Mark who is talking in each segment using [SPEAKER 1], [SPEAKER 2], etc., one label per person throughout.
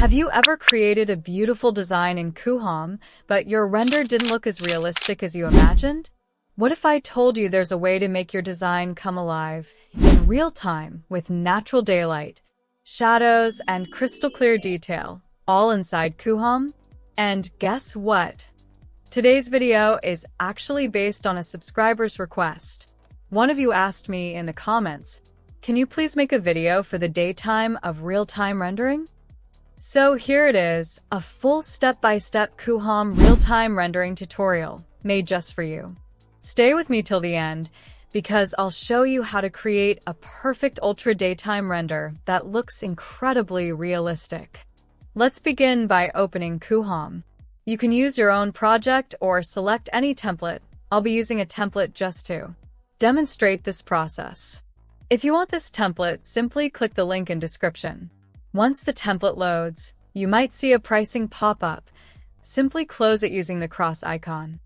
[SPEAKER 1] Have you ever created a beautiful design in Coohom, but your render didn't look as realistic as you imagined? What if I told you there's a way to make your design come alive in real time with natural daylight, shadows, and crystal clear detail, all inside Coohom? And guess what? Today's video is actually based on a subscriber's request. One of you asked me in the comments, can you please make a video for the daytime of real-time rendering? So here it is, a full step-by-step Coohom real-time rendering tutorial made just for you. Stay with me till the end because I'll show you how to create a perfect ultra daytime render that looks incredibly realistic. Let's begin by opening Coohom. You can use your own project or select any template. I'll be using a template just to demonstrate this process. If you want this template, simply click the link in description. Once the template loads, you might see a pricing pop up. Simply close it using the cross icon.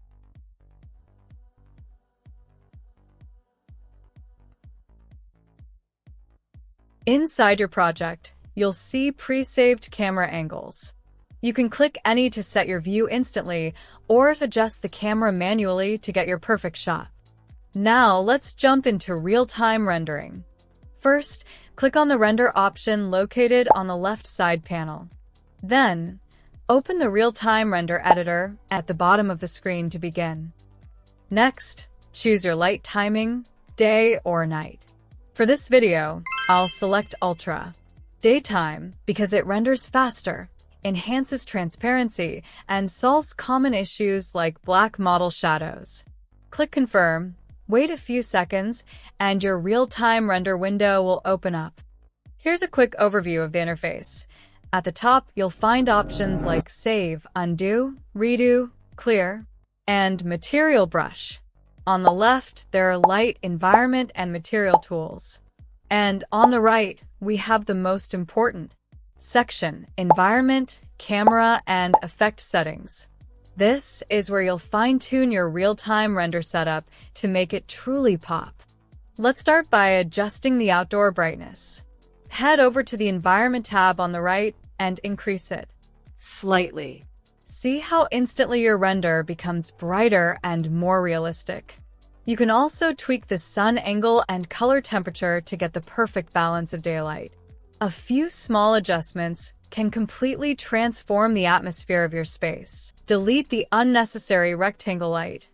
[SPEAKER 1] Inside your project, you'll see pre-saved camera angles. You can click any to set your view instantly or adjust the camera manually to get your perfect shot. Now let's jump into real-time rendering. First, click on the render option located on the left side panel. Then, open the real-time render editor at the bottom of the screen to begin. Next, choose your light timing, day or night. For this video, I'll select Ultra Daytime because it renders faster, enhances transparency, and solves common issues like black model shadows. Click Confirm. Wait a few seconds, and your real-time render window will open up. Here's a quick overview of the interface. At the top, you'll find options like Save, Undo, Redo, Clear, and Material Brush. On the left, there are Light, Environment, and Material tools. And on the right, we have the most important section, Environment, Camera, and Effect Settings. This is where you'll fine-tune your real-time render setup to make it truly pop. Let's start by adjusting the outdoor brightness. Head over to the Environment tab on the right and increase it slightly. See how instantly your render becomes brighter and more realistic. You can also tweak the sun angle and color temperature to get the perfect balance of daylight. A few small adjustments can completely transform the atmosphere of your space. Delete the unnecessary rectangle light.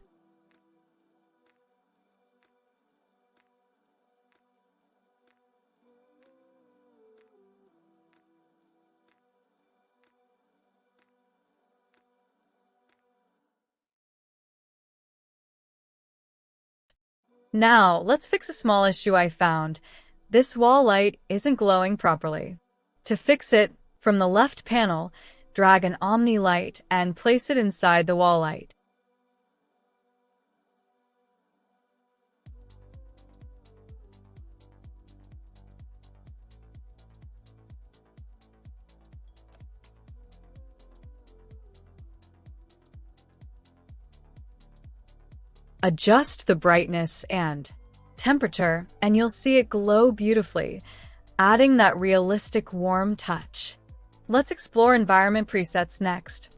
[SPEAKER 1] Now, let's fix a small issue I found. This wall light isn't glowing properly. To fix it, from the left panel, drag an Omni Light and place it inside the wall light. Adjust the brightness and temperature, and you'll see it glow beautifully, adding that realistic warm touch. Let's explore environment presets next.